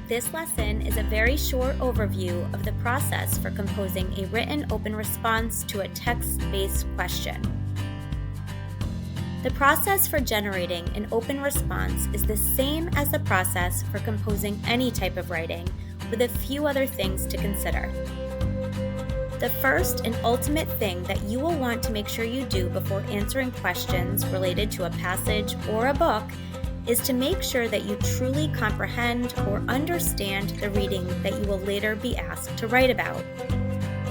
This lesson is a very short overview of the process for composing a written open response to a text-based question. The process for generating an open response is the same as the process for composing any type of writing, with a few other things to consider. The first and ultimate thing that you will want to make sure you do before answering questions related to a passage or a book is to make sure that you truly comprehend or understand the reading that you will later be asked to write about.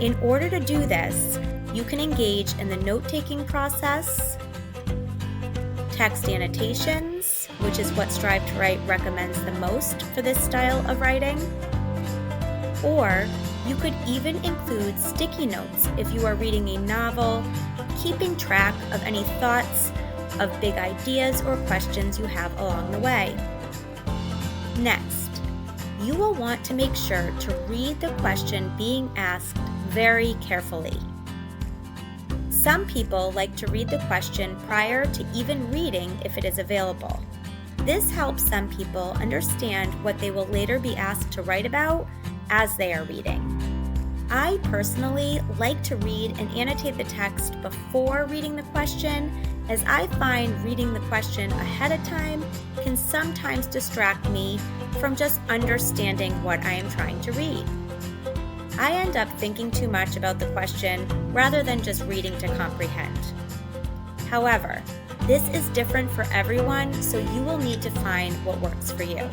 In order to do this, you can engage in the note-taking process, text annotations, which is what Strive to Write recommends the most for this style of writing, or you could even include sticky notes if you are reading a novel, keeping track of any thoughts of big ideas or questions you have along the way. Next, you will want to make sure to read the question being asked very carefully. Some people like to read the question prior to even reading if it is available. This helps some people understand what they will later be asked to write about as they are reading. I personally like to read and annotate the text before reading the question, as I find reading the question ahead of time can sometimes distract me from just understanding what I am trying to read. I end up thinking too much about the question rather than just reading to comprehend. However, this is different for everyone, so you will need to find what works for you.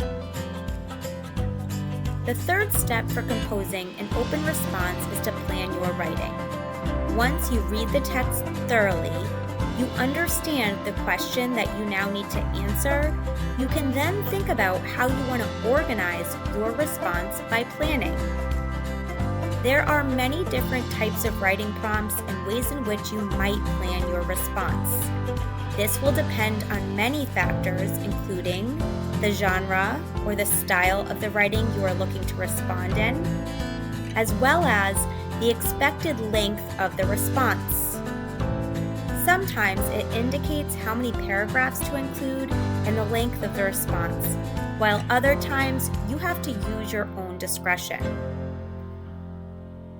The third step for composing an open response is to plan your writing. Once you read the text thoroughly, you understand the question that you now need to answer, you can then think about how you want to organize your response by planning. There are many different types of writing prompts and ways in which you might plan your response. This will depend on many factors, including the genre or the style of the writing you are looking to respond in, as well as the expected length of the response. Sometimes it indicates how many paragraphs to include and the length of the response, while other times you have to use your own discretion.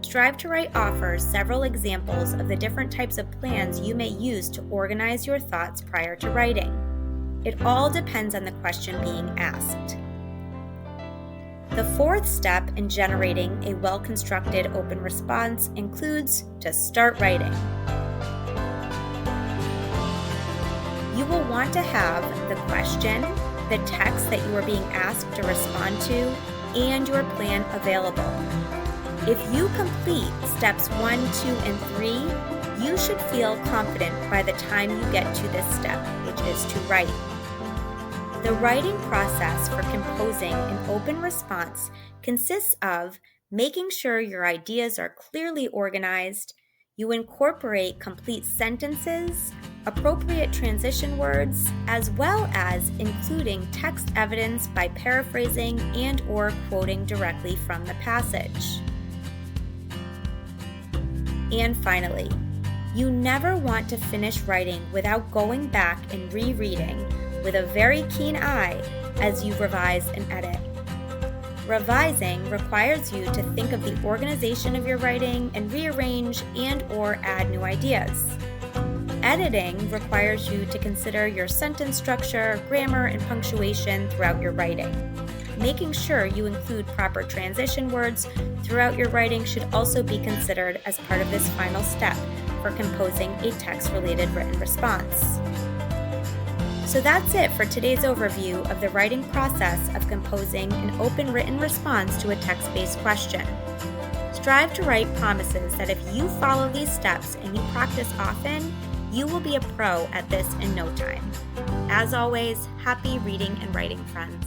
Strive to Write offers several examples of the different types of plans you may use to organize your thoughts prior to writing. It all depends on the question being asked. The fourth step in generating a well-constructed open response includes to start writing. You will want to have the question, the text that you are being asked to respond to, and your plan available. If you complete steps 1, 2, and 3, you should feel confident by the time you get to this step, which is to write. The writing process for composing an open response consists of making sure your ideas are clearly organized, you incorporate complete sentences, appropriate transition words, as well as including text evidence by paraphrasing and/or quoting directly from the passage. And finally, you never want to finish writing without going back and rereading with a very keen eye as you revise and edit. Revising requires you to think of the organization of your writing and rearrange and/or add new ideas. Editing requires you to consider your sentence structure, grammar, and punctuation throughout your writing. Making sure you include proper transition words throughout your writing should also be considered as part of this final step for composing a text-related written response. So that's it for today's overview of the writing process of composing an open written response to a text-based question. Strive to Write promises that if you follow these steps and you practice often, you will be a pro at this in no time. As always, happy reading and writing, friends.